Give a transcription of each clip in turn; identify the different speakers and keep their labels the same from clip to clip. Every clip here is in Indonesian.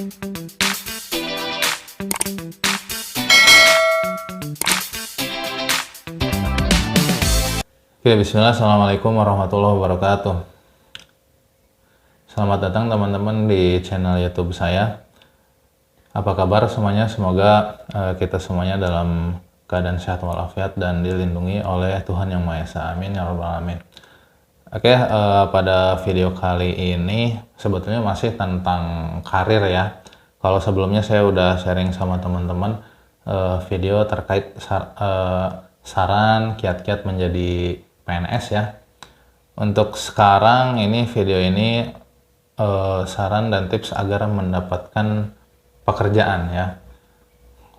Speaker 1: Oke, bismillah, assalamualaikum warahmatullahi wabarakatuh. Selamat datang teman-teman di channel YouTube saya. Apa kabar semuanya? Semoga kita semuanya dalam keadaan sehat walafiat dan dilindungi oleh Tuhan Yang Maha Esa. Amin ya rabbal alamin. Oke, pada video kali ini sebetulnya masih tentang karir ya. Kalau sebelumnya saya udah sharing sama teman-teman video terkait saran kiat-kiat menjadi PNS ya. Untuk sekarang ini video ini saran dan tips agar mendapatkan pekerjaan ya.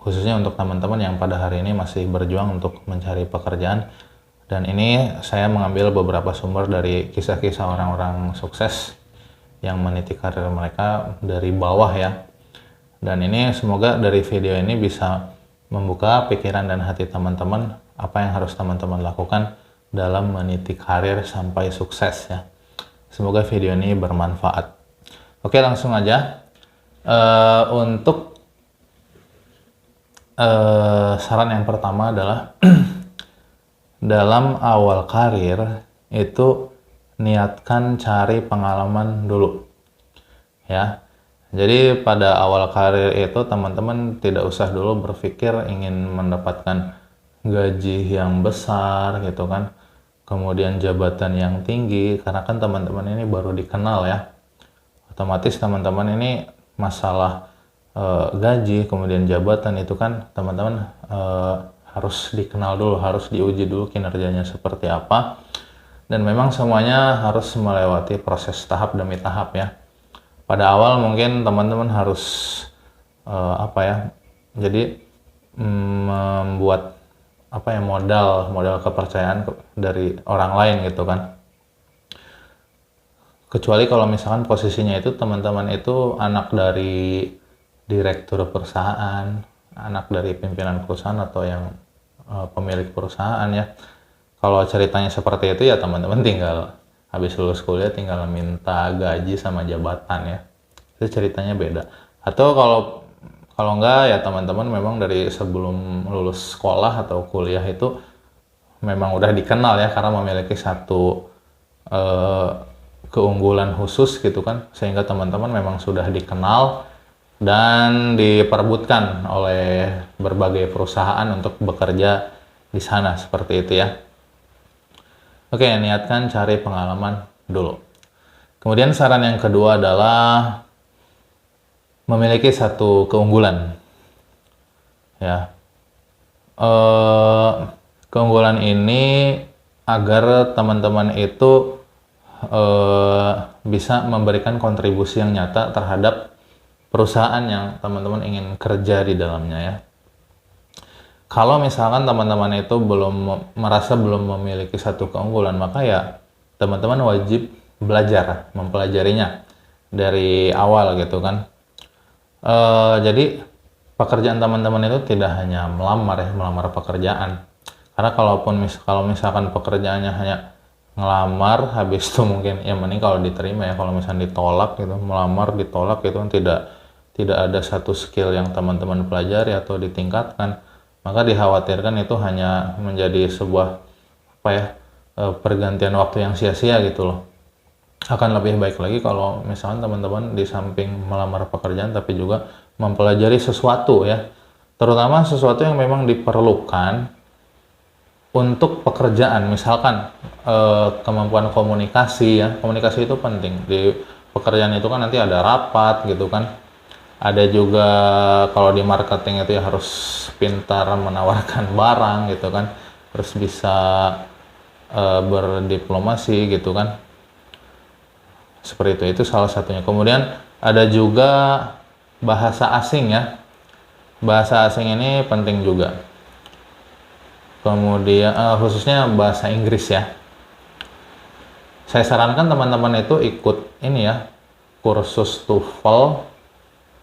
Speaker 1: Khususnya untuk teman-teman yang pada hari ini masih berjuang untuk mencari pekerjaan. Dan ini saya mengambil beberapa sumber dari kisah-kisah orang-orang sukses yang meniti karir mereka dari bawah ya. Dan ini semoga dari video ini bisa membuka pikiran dan hati teman-teman apa yang harus teman-teman lakukan dalam meniti karir sampai sukses ya. Semoga video ini bermanfaat. Oke, langsung aja. Untuk saran yang pertama adalah dalam awal karir itu niatkan cari pengalaman dulu ya. Jadi pada awal karir itu teman-teman tidak usah dulu berpikir ingin mendapatkan gaji yang besar gitu kan, kemudian jabatan yang tinggi, karena kan teman-teman ini baru dikenal ya. Otomatis teman-teman ini masalah gaji kemudian jabatan itu kan teman-teman harus dikenal dulu, harus diuji dulu kinerjanya seperti apa, dan memang semuanya harus melewati proses tahap demi tahap ya. Pada awal mungkin teman-teman harus jadi membuat modal kepercayaan dari orang lain gitu kan. Kecuali kalau misalkan posisinya itu teman-teman itu anak dari direktur perusahaan, anak dari pimpinan perusahaan atau yang pemilik perusahaan ya. Kalau ceritanya seperti itu ya teman-teman tinggal habis lulus kuliah tinggal minta gaji sama jabatan ya. Itu ceritanya beda. Atau kalau enggak ya teman-teman memang dari sebelum lulus sekolah atau kuliah itu memang udah dikenal ya, karena memiliki satu keunggulan khusus gitu kan, sehingga teman-teman memang sudah dikenal dan diperebutkan oleh berbagai perusahaan untuk bekerja di sana, seperti itu ya. Oke, niatkan cari pengalaman dulu. Kemudian saran yang kedua adalah memiliki satu keunggulan ya. Keunggulan ini agar teman-teman itu bisa memberikan kontribusi yang nyata terhadap perusahaan yang teman-teman ingin kerja di dalamnya ya. Kalau misalkan teman-teman itu merasa belum memiliki satu keunggulan, maka ya teman-teman wajib belajar, mempelajarinya dari awal gitu kan. Jadi pekerjaan teman-teman itu tidak hanya melamar pekerjaan. Karena kalau misalkan pekerjaannya hanya ngelamar, habis itu mungkin ya mending kalau diterima ya. Kalau misalnya ditolak gitu, melamar ditolak gitu kan, tidak ada satu skill yang teman-teman pelajari atau ditingkatkan, maka dikhawatirkan itu hanya menjadi sebuah pergantian waktu yang sia-sia gitu loh. Akan lebih baik lagi kalau misalkan teman-teman di samping melamar pekerjaan tapi juga mempelajari sesuatu ya, terutama sesuatu yang memang diperlukan untuk pekerjaan. Misalkan kemampuan komunikasi ya, komunikasi itu penting di pekerjaan itu kan. Nanti ada rapat gitu kan, ada juga kalau di marketing itu ya harus pintar menawarkan barang gitu kan, harus bisa berdiplomasi gitu kan. Seperti itu salah satunya. Kemudian ada juga bahasa asing ya. Bahasa asing ini penting juga. Kemudian khususnya bahasa Inggris ya. Saya sarankan teman-teman itu ikut ini ya, kursus TOEFL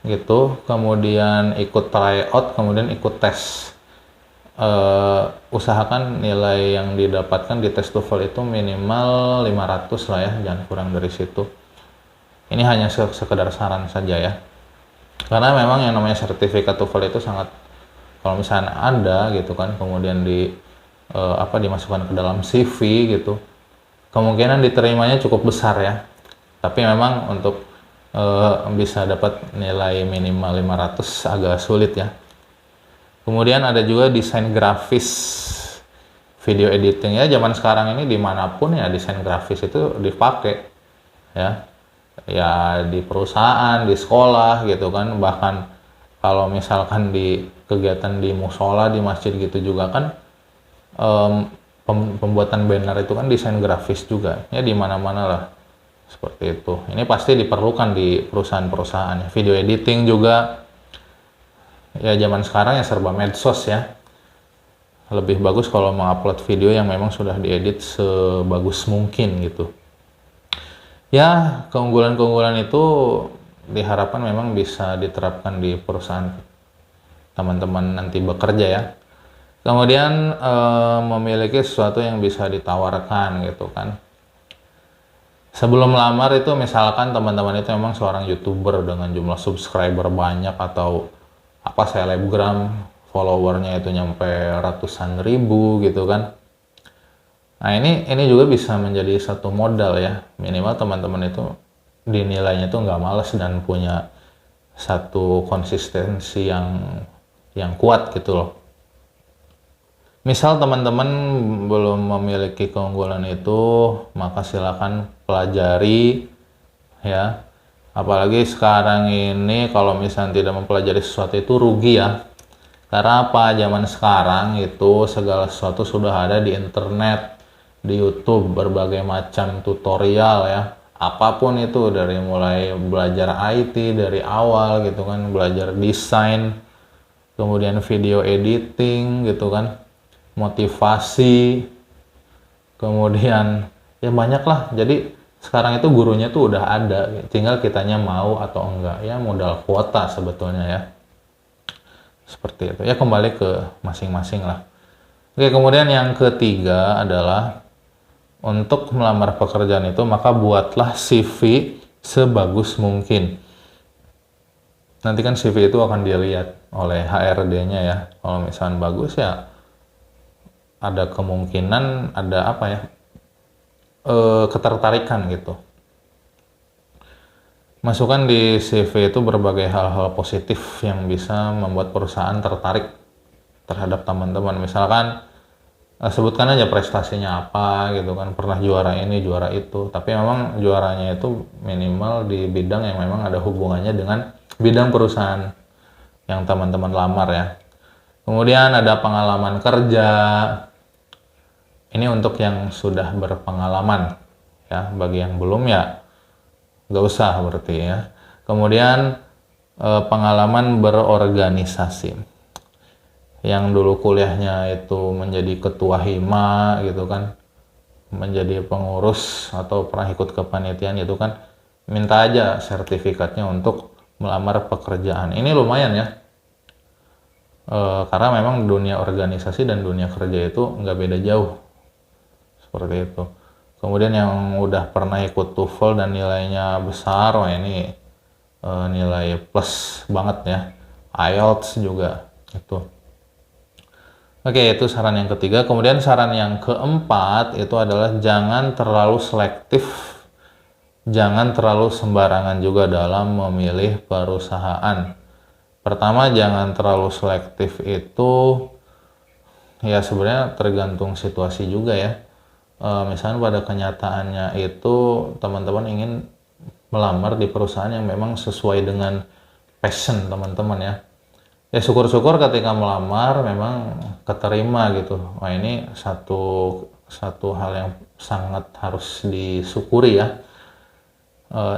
Speaker 1: gitu, kemudian ikut tryout, kemudian ikut tes. Usahakan nilai yang didapatkan di tes TOEFL itu minimal 500 lah ya, jangan kurang dari situ. Ini hanya sekedar saran saja ya. Karena memang yang namanya sertifikat TOEFL itu sangat, kalau misalnya ada gitu kan, kemudian dimasukkan ke dalam CV gitu, kemungkinan diterimanya cukup besar ya. Tapi memang untuk bisa dapat nilai minimal 500 agak sulit ya. Kemudian ada juga desain grafis, video editing ya. Zaman sekarang ini dimanapun ya desain grafis itu dipakai ya. Ya di perusahaan, di sekolah gitu kan, bahkan kalau misalkan di kegiatan di musola, di masjid gitu juga kan, pembuatan banner itu kan desain grafis juga ya, di mana-mana lah seperti itu. Ini pasti diperlukan di perusahaan-perusahaan ya. Video editing juga ya, zaman sekarang ya serba medsos ya, lebih bagus kalau mengupload video yang memang sudah diedit sebagus mungkin gitu. Ya, keunggulan-keunggulan itu diharapkan memang bisa diterapkan di perusahaan teman-teman nanti bekerja ya. Kemudian memiliki sesuatu yang bisa ditawarkan gitu kan. Sebelum melamar itu misalkan teman-teman itu memang seorang YouTuber dengan jumlah subscriber banyak, atau selebgram, followernya itu nyampe ratusan ribu gitu kan. Nah ini juga bisa menjadi satu modal ya, minimal teman-teman itu dinilainya itu nggak malas dan punya satu konsistensi yang kuat gitu loh. Misal teman-teman belum memiliki keunggulan itu, maka silakan pelajari ya. Apalagi sekarang ini kalau misalnya tidak mempelajari sesuatu itu rugi ya. Karena apa? Zaman sekarang itu segala sesuatu sudah ada di internet, di YouTube, berbagai macam tutorial ya. Apapun itu, dari mulai belajar IT dari awal gitu kan, belajar desain, kemudian video editing gitu kan, motivasi, kemudian ya banyak lah. Jadi sekarang itu gurunya tuh udah ada, tinggal kitanya mau atau enggak ya, modal kuota sebetulnya ya. Seperti itu ya, kembali ke masing-masing lah. Oke, kemudian yang ketiga adalah untuk melamar pekerjaan itu maka buatlah CV sebagus mungkin. Nanti kan CV itu akan dilihat oleh HRD-nya ya. Kalau misalnya bagus ya ada kemungkinan ada ketertarikan gitu. Masukkan di CV itu berbagai hal-hal positif yang bisa membuat perusahaan tertarik terhadap teman-teman. Misalkan sebutkan aja prestasinya apa gitu kan, pernah juara ini, juara itu. Tapi memang juaranya itu minimal di bidang yang memang ada hubungannya dengan bidang perusahaan yang teman-teman lamar ya. Kemudian ada pengalaman kerja. Ini untuk yang sudah berpengalaman ya, bagi yang belum ya nggak usah berarti ya. Kemudian pengalaman berorganisasi, yang dulu kuliahnya itu menjadi ketua hima gitu kan, menjadi pengurus atau pernah ikut kepanitiaan gitu kan, minta aja sertifikatnya untuk melamar pekerjaan. Ini lumayan ya, karena memang dunia organisasi dan dunia kerja itu nggak beda jauh seperti itu. Kemudian yang udah pernah ikut TOEFL dan nilainya besar, wah ini nilai plus banget ya. IELTS juga itu. Oke, itu saran yang ketiga. Kemudian saran yang keempat itu adalah jangan terlalu selektif, jangan terlalu sembarangan juga dalam memilih perusahaan. Pertama, jangan terlalu selektif itu ya sebenarnya tergantung situasi juga ya. Misalnya pada kenyataannya itu teman-teman ingin melamar di perusahaan yang memang sesuai dengan passion teman-teman ya. Ya syukur-syukur ketika melamar memang keterima gitu. Wah ini satu hal yang sangat harus disyukuri ya.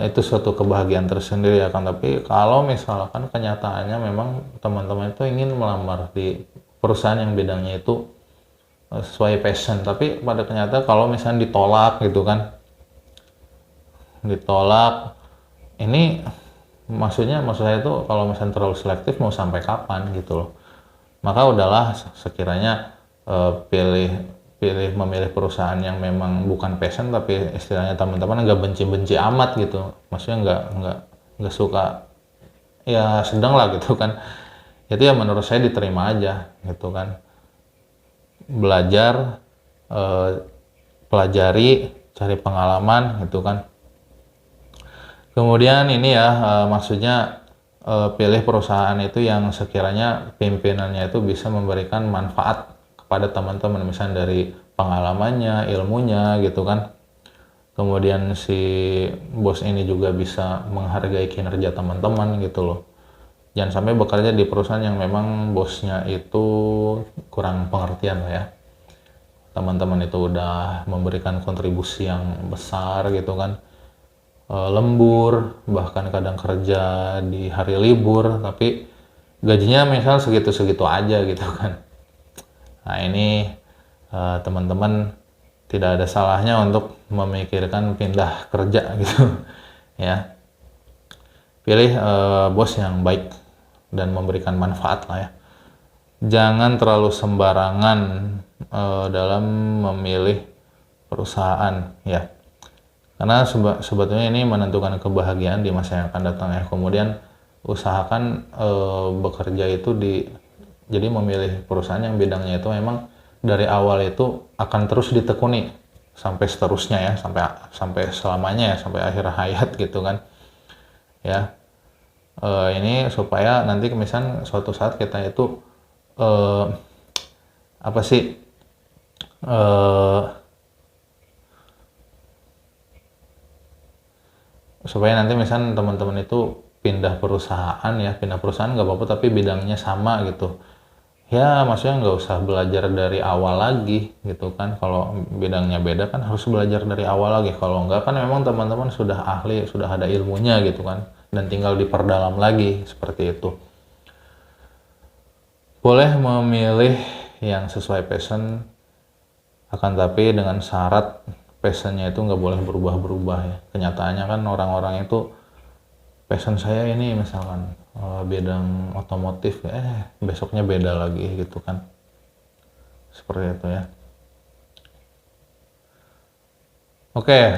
Speaker 1: Itu suatu kebahagiaan tersendiri ya kan. Tapi kalau misalkan kenyataannya memang teman-teman itu ingin melamar di perusahaan yang bidangnya itu sesuai passion, tapi pada kenyataan kalau misalnya ditolak gitu kan, ini maksud saya itu kalau misalnya terlalu selektif mau sampai kapan gitu loh. Maka udahlah sekiranya memilih perusahaan yang memang bukan passion, tapi istilahnya teman-teman nggak benci-benci amat gitu, maksudnya nggak suka ya sedang lah gitu kan. Itu ya menurut saya diterima aja gitu kan. Belajar, pelajari, cari pengalaman gitu kan. Kemudian ini ya, maksudnya pilih perusahaan itu yang sekiranya pimpinannya itu bisa memberikan manfaat kepada teman-teman, misalnya dari pengalamannya, ilmunya gitu kan. Kemudian si bos ini juga bisa menghargai kinerja teman-teman gitu loh. Jangan sampai bekerja di perusahaan yang memang bosnya itu kurang pengertian lah ya. Teman-teman itu udah memberikan kontribusi yang besar gitu kan, lembur, bahkan kadang kerja di hari libur, tapi gajinya misal segitu-segitu aja gitu kan. Nah ini teman-teman tidak ada salahnya untuk memikirkan pindah kerja gitu ya. Pilih bos yang baik dan memberikan manfaat lah ya. Jangan terlalu sembarangan dalam memilih perusahaan ya. Karena sebetulnya ini menentukan kebahagiaan di masa yang akan datang ya. Kemudian usahakan bekerja itu jadi memilih perusahaan yang bidangnya itu memang dari awal itu akan terus ditekuni sampai seterusnya ya, sampai selamanya ya, sampai akhir hayat gitu kan ya. Ini supaya nanti misalnya suatu saat kita itu apa sih supaya nanti misalnya teman-teman itu pindah perusahaan nggak apa-apa tapi bidangnya sama gitu ya, maksudnya nggak usah belajar dari awal lagi gitu kan. Kalau bidangnya beda kan harus belajar dari awal lagi, kalau nggak kan memang teman-teman sudah ahli, sudah ada ilmunya gitu kan, dan tinggal diperdalam lagi seperti itu. Boleh memilih yang sesuai passion, akan tapi dengan syarat passionnya itu nggak boleh berubah-berubah ya. Kenyataannya kan orang-orang itu passion saya ini misalkan bidang otomotif, besoknya beda lagi gitu kan, seperti itu ya. Oke,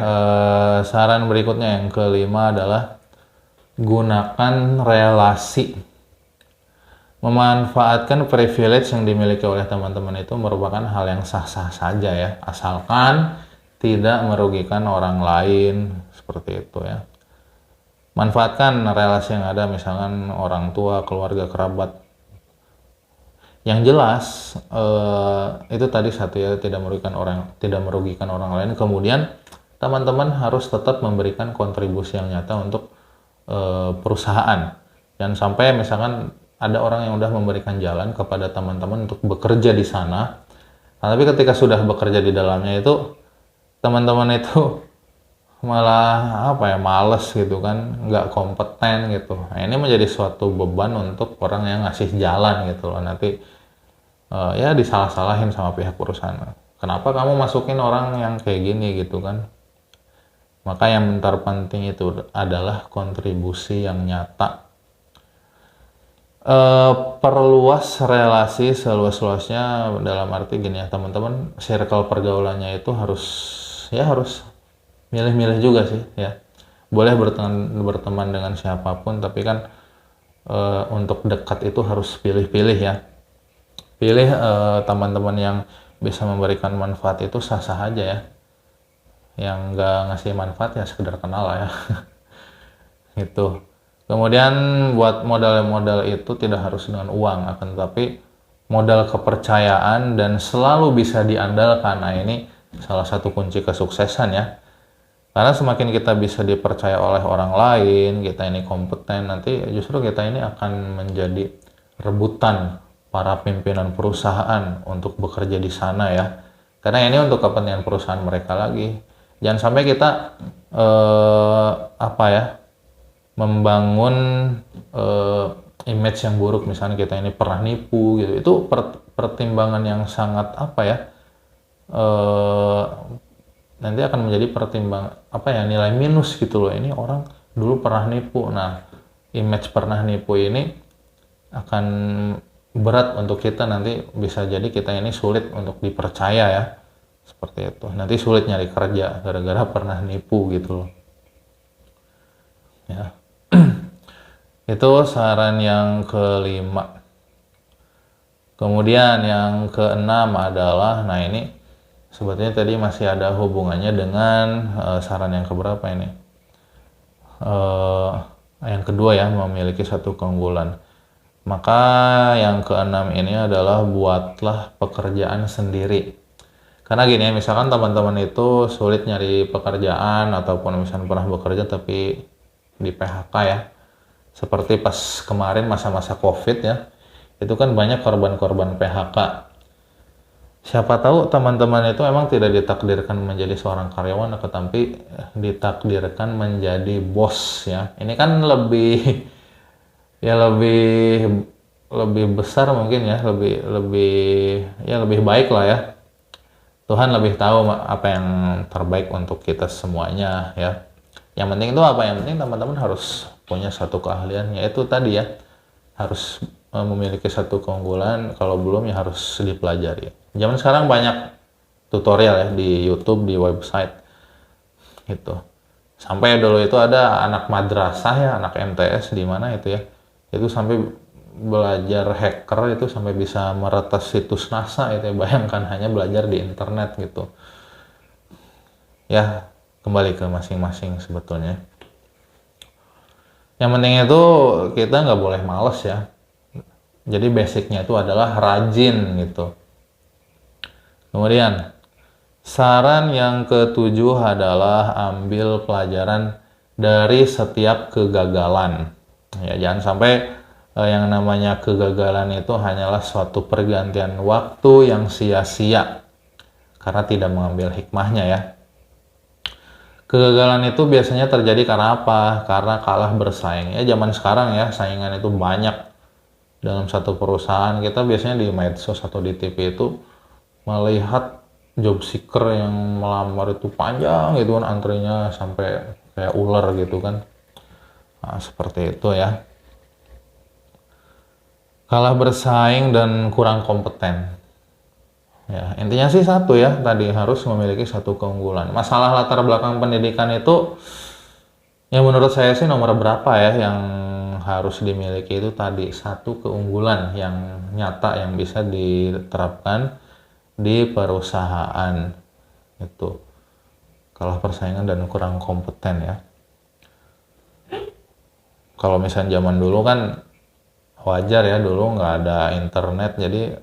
Speaker 1: saran berikutnya yang kelima adalah gunakan relasi. Memanfaatkan privilege yang dimiliki oleh teman-teman itu merupakan hal yang sah-sah saja ya, asalkan tidak merugikan orang lain, seperti itu ya. Manfaatkan relasi yang ada, misalkan orang tua, keluarga, kerabat. Yang jelas itu tadi satu ya, tidak merugikan orang lain. Kemudian teman-teman harus tetap memberikan kontribusi yang nyata untuk perusahaan. Jangan sampai misalkan ada orang yang udah memberikan jalan kepada teman-teman untuk bekerja di sana, tapi ketika sudah bekerja di dalamnya itu teman-teman itu malah males gitu kan, nggak kompeten gitu. Nah, ini menjadi suatu beban untuk orang yang ngasih jalan gitu loh. Nanti ya disalah-salahin sama pihak perusahaan. Kenapa kamu masukin orang yang kayak gini gitu kan? Maka yang terpenting itu adalah kontribusi yang nyata. Perluas relasi seluas-luasnya dalam arti gini ya teman-teman, circle pergaulannya itu harus milih-milih juga sih ya. Boleh berteman dengan siapapun, tapi kan untuk dekat itu harus pilih-pilih ya. Pilih teman-teman yang bisa memberikan manfaat itu sah-sah aja ya. Yang nggak ngasih manfaat ya sekedar kenal lah ya. Gitu. Kemudian buat modal-modal itu tidak harus dengan uang, akan tetapi modal kepercayaan dan selalu bisa diandalkan. Nah ini salah satu kunci kesuksesan ya. Karena semakin kita bisa dipercaya oleh orang lain, kita ini kompeten, nanti justru kita ini akan menjadi rebutan para pimpinan perusahaan untuk bekerja di sana ya. Karena ini untuk kepentingan perusahaan mereka lagi. Jangan sampai kita membangun image yang buruk, misalnya kita ini pernah nipu gitu. Itu pertimbangan yang sangat nanti akan menjadi nilai minus gitu loh. Ini orang dulu pernah nipu. Nah, image pernah nipu ini akan berat untuk kita, nanti bisa jadi kita ini sulit untuk dipercaya ya. Seperti itu. Nanti sulit nyari kerja gara-gara pernah nipu gitu loh. Ya. Itu saran yang kelima. Kemudian yang keenam adalah, nah ini sebetulnya tadi masih ada hubungannya dengan saran yang keberapa ini? Yang kedua ya, memiliki satu keunggulan. Maka yang keenam ini adalah buatlah pekerjaan sendiri. Karena gini ya, misalkan teman-teman itu sulit nyari pekerjaan ataupun misalkan pernah bekerja tapi di PHK ya. Seperti pas kemarin masa-masa COVID ya, itu kan banyak korban-korban PHK. Siapa tahu teman-teman itu emang tidak ditakdirkan menjadi seorang karyawan, tetapi ditakdirkan menjadi bos ya. Ini kan lebih ya lebih besar mungkin ya, lebih baik lah ya. Tuhan lebih tahu apa yang terbaik untuk kita semuanya ya. Yang penting itu apa? Yang penting teman-teman harus punya satu keahlian, yaitu tadi ya, harus memiliki satu keunggulan. Kalau belum ya harus dipelajari. Zaman sekarang banyak tutorial ya di YouTube, di website gitu. Sampai dulu itu ada anak madrasah ya, anak MTS di mana itu ya, itu sampai belajar hacker itu sampai bisa meretas situs NASA itu ya. Bayangkan, hanya belajar di internet gitu ya. Kembali ke masing-masing sebetulnya. Yang penting itu kita nggak boleh males ya. Jadi basicnya itu adalah rajin gitu. Kemudian saran yang ketujuh adalah ambil pelajaran dari setiap kegagalan. Ya, jangan sampai yang namanya kegagalan itu hanyalah suatu pergantian waktu yang sia-sia karena tidak mengambil hikmahnya ya. Kegagalan itu biasanya terjadi karena apa? Karena kalah bersaing. Ya zaman sekarang ya, saingan itu banyak dalam satu perusahaan. Kita biasanya di medsos atau di TV itu melihat job seeker yang melamar itu panjang gitu kan, antrinya sampai kayak ular gitu kan. Nah, seperti itu ya. Kalah bersaing dan kurang kompeten. Ya, intinya sih satu ya, tadi harus memiliki satu keunggulan. Masalah latar belakang pendidikan itu, ya menurut saya sih nomor berapa ya yang harus dimiliki itu tadi, satu keunggulan yang nyata yang bisa diterapkan di perusahaan itu. Kalah persaingan dan kurang kompeten ya. Kalau misalnya zaman dulu kan wajar ya, dulu nggak ada internet, jadi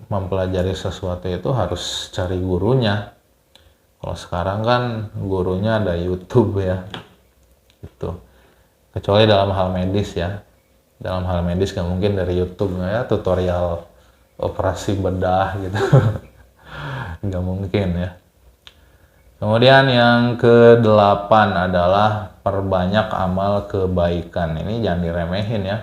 Speaker 1: mempelajari sesuatu itu harus cari gurunya. Kalau sekarang kan gurunya ada YouTube ya, gitu. Kecuali dalam hal medis ya. Dalam hal medis nggak mungkin dari YouTube ya, tutorial operasi bedah gitu. Nggak mungkin ya. Kemudian yang ke-8 adalah perbanyak amal kebaikan. Ini jangan diremehin ya.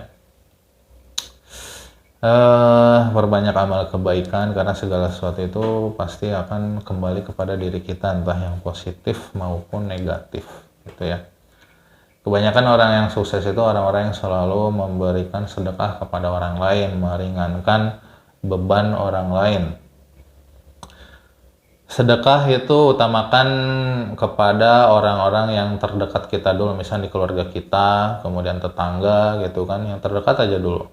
Speaker 1: Perbanyak amal kebaikan, karena segala sesuatu itu pasti akan kembali kepada diri kita, entah yang positif maupun negatif gitu ya. Kebanyakan orang yang sukses itu orang-orang yang selalu memberikan sedekah kepada orang lain, meringankan beban orang lain. Sedekah itu utamakan kepada orang-orang yang terdekat kita dulu, misalnya di keluarga kita, kemudian tetangga gitu kan, yang terdekat aja dulu.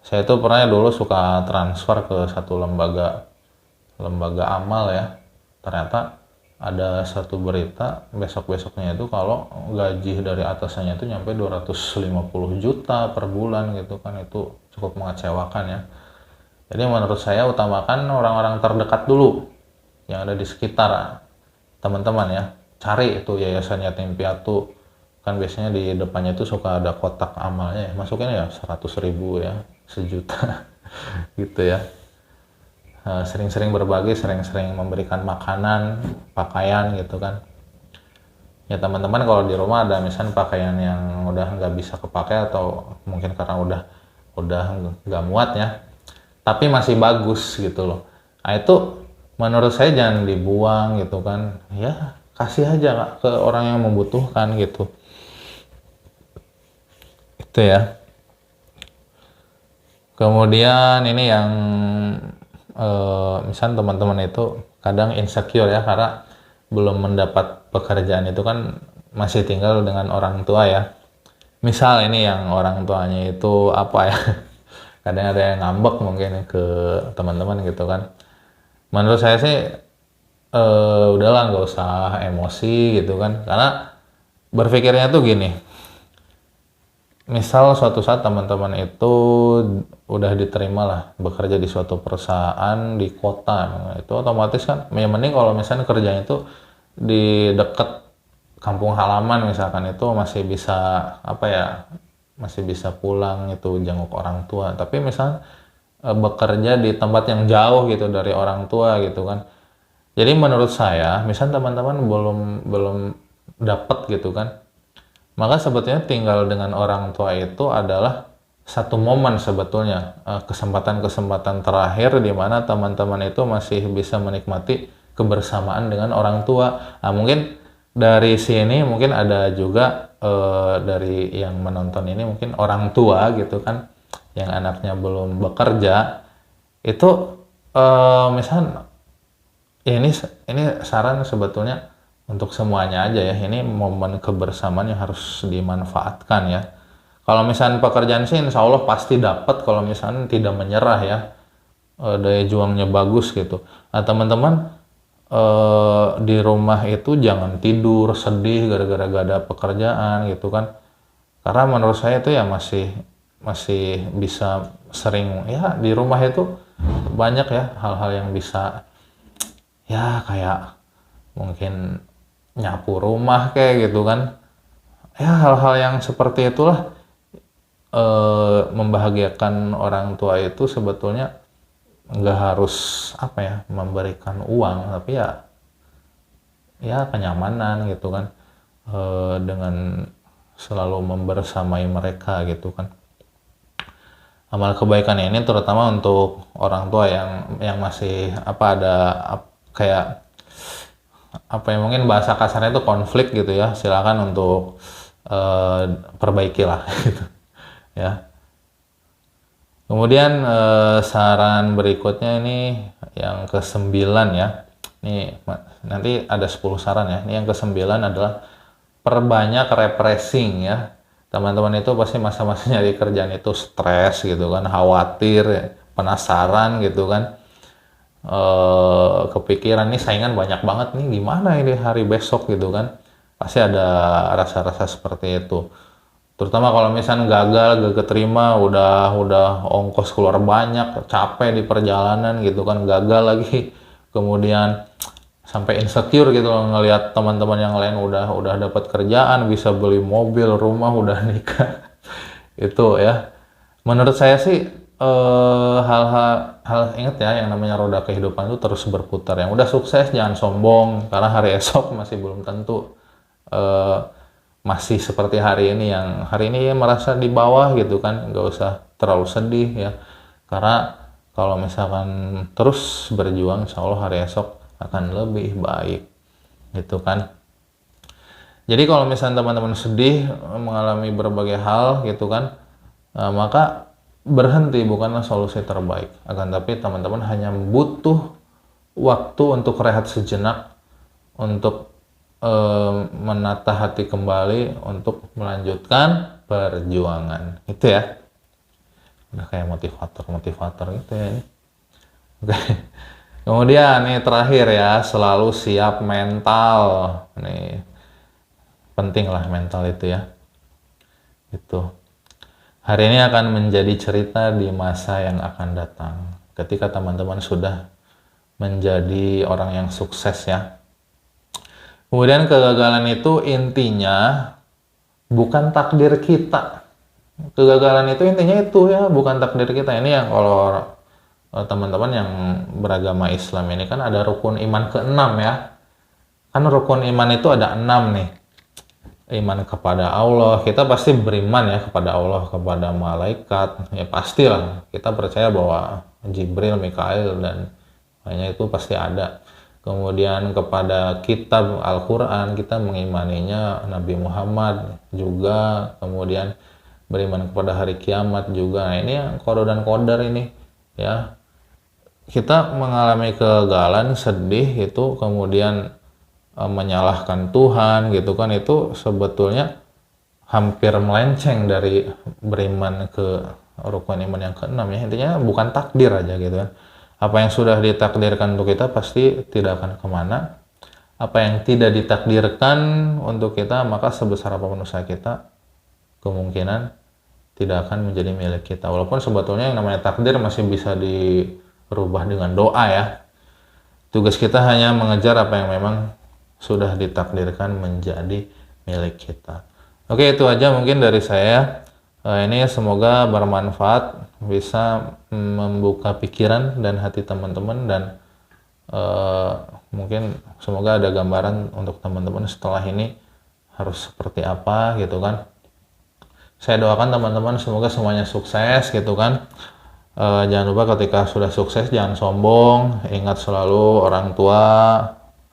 Speaker 1: Saya tuh pernah dulu suka transfer ke satu lembaga amal ya. Ternyata ada satu berita besok-besoknya itu kalau gaji dari atasannya itu nyampe 250 juta per bulan gitu kan, itu cukup mengecewakan ya. Jadi menurut saya utamakan orang-orang terdekat dulu yang ada di sekitar teman-teman ya. Cari itu yayasan yatim piatu, kan biasanya di depannya itu suka ada kotak amalnya ya. Masukin ya 100.000 ya, 1 juta gitu ya. Sering-sering berbagi, sering-sering memberikan makanan, pakaian gitu kan. Ya teman-teman kalau di rumah ada misalnya pakaian yang udah nggak bisa kepakai atau mungkin karena udah nggak muat ya, tapi masih bagus gitu loh. Nah itu menurut saya jangan dibuang gitu kan. Ya kasih aja ke orang yang membutuhkan gitu. Itu ya. Kemudian ini yang misalnya teman-teman itu kadang insecure ya karena belum mendapat pekerjaan itu kan, masih tinggal dengan orang tua ya. misal ini yang orang tuanya itu apa ya, kadang ada yang ngambek mungkin ke teman-teman gitu kan. Menurut saya sih udahlah nggak usah emosi gitu kan, karena berpikirnya tuh gini, misal suatu saat teman-teman itu udah diterima lah bekerja di suatu perusahaan di kota, itu otomatis kan ya mending kalau misalnya kerjanya itu di dekat kampung halaman misalkan, itu masih bisa apa ya, masih bisa pulang itu jenguk orang tua. Tapi misal bekerja di tempat yang jauh gitu dari orang tua gitu kan, jadi menurut saya misal teman-teman belum belum dapat gitu kan, maka sebetulnya tinggal dengan orang tua itu adalah satu momen sebetulnya, kesempatan-kesempatan terakhir di mana teman-teman itu masih bisa menikmati kebersamaan dengan orang tua. Nah, mungkin dari sini mungkin ada juga dari yang menonton ini mungkin orang tua gitu kan, yang anaknya belum bekerja, itu misal ya ini saran sebetulnya untuk semuanya aja ya, ini momen kebersamaan yang harus dimanfaatkan ya. Kalau misalnya pekerjaan sih insya Allah pasti dapat kalau misalnya tidak menyerah ya, daya juangnya bagus gitu. Nah teman-teman, di rumah itu jangan tidur sedih gara-gara gak ada pekerjaan gitu kan, karena menurut saya itu ya masih masih bisa sering ya di rumah itu banyak ya hal-hal yang bisa ya kayak mungkin nyapu rumah kayak gitu kan, ya hal-hal yang seperti itulah. Membahagiakan orang tua itu sebetulnya nggak harus apa ya memberikan uang, tapi ya kenyamanan gitu kan, dengan selalu membersamai mereka gitu kan. Amal kebaikan ini terutama untuk orang tua yang masih apa ada kayak apa ya, mungkin bahasa kasarnya itu konflik gitu ya, silakan untuk perbaikilah gitu ya. Kemudian saran berikutnya ini yang ke-9 ya. Ini nanti ada 10 saran ya. Ini yang ke-9 adalah perbanyak refreshing ya. Teman-teman itu pasti masa-masa nyari kerjaan itu stres gitu kan, khawatir, penasaran gitu kan. Kepikiran nih saingan banyak banget nih, gimana ini hari besok gitu kan. Pasti ada rasa-rasa seperti itu. Terutama kalau misalnya gagal, gak keterima, udah ongkos keluar banyak, capek di perjalanan gitu kan, gagal lagi, kemudian sampai insecure gitu loh ngelihat teman-teman yang lain udah dapat kerjaan, bisa beli mobil, rumah, udah nikah. Itu ya. Menurut saya sih hal ingat ya, yang namanya roda kehidupan itu terus berputar. Yang udah sukses jangan sombong, karena hari esok masih belum tentu masih seperti hari ini, yang hari ini merasa di bawah gitu kan, nggak usah terlalu sedih ya, karena kalau misalkan terus berjuang insya Allah hari esok akan lebih baik gitu kan. Jadi kalau misalnya teman-teman sedih mengalami berbagai hal gitu kan, maka berhenti bukanlah solusi terbaik, akan tapi teman-teman hanya butuh waktu untuk rehat sejenak, untuk menata hati kembali, untuk melanjutkan perjuangan. Itu ya. Udah kayak motivator gitu ya ini. Oke. Kemudian nih terakhir ya, selalu siap mental. Nih penting lah mental itu ya. Itu. Hari ini akan menjadi cerita di masa yang akan datang. Ketika teman-teman sudah menjadi orang yang sukses ya. Kemudian kegagalan itu intinya bukan takdir kita. Kegagalan itu intinya itu ya, bukan takdir kita. Ini yang kalau teman-teman yang beragama Islam ini kan ada rukun iman ke-6 ya. Kan rukun iman itu ada 6 nih. Iman kepada Allah, kita pasti beriman ya kepada Allah, kepada malaikat. Ya pastilah, kita percaya bahwa Jibril, Mikail, dan lainnya itu pasti ada. Kemudian kepada kitab Al-Quran, kita mengimaninya, Nabi Muhammad juga, kemudian beriman kepada hari kiamat juga. Nah ini yang qada dan qadar ini ya. Kita mengalami kegagalan, sedih itu, kemudian menyalahkan Tuhan gitu kan, itu sebetulnya hampir melenceng dari beriman ke rukun iman yang keenam ya. Intinya bukan takdir aja gitu kan. Apa yang sudah ditakdirkan untuk kita pasti tidak akan kemana. Apa yang tidak ditakdirkan untuk kita, maka sebesar apapun usaha kita, kemungkinan tidak akan menjadi milik kita. Walaupun sebetulnya yang namanya takdir masih bisa dirubah dengan doa ya. Tugas kita hanya mengejar apa yang memang sudah ditakdirkan menjadi milik kita. Oke, itu aja mungkin dari saya. Ini semoga bermanfaat, bisa membuka pikiran dan hati teman-teman, dan mungkin semoga ada gambaran untuk teman-teman setelah ini harus seperti apa gitu kan. Saya doakan teman-teman semoga semuanya sukses gitu kan. Jangan lupa ketika sudah sukses jangan sombong, ingat selalu orang tua,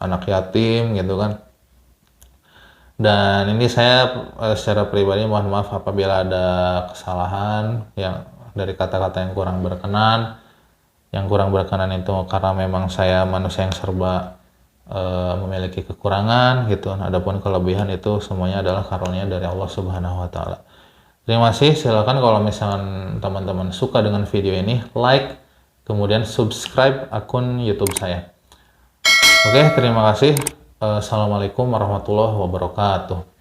Speaker 1: anak yatim gitu kan. Dan ini saya secara pribadi mohon maaf apabila ada kesalahan yang dari kata-kata yang kurang berkenan. Yang kurang berkenan itu karena memang saya manusia yang serba memiliki kekurangan gitu. Adapun kelebihan itu semuanya adalah karunia dari Allah Subhanahu wa taala. Terima kasih. Silakan kalau misalkan teman-teman suka dengan video ini, like, kemudian subscribe akun YouTube saya. Oke, terima kasih. Assalamualaikum warahmatullahi wabarakatuh.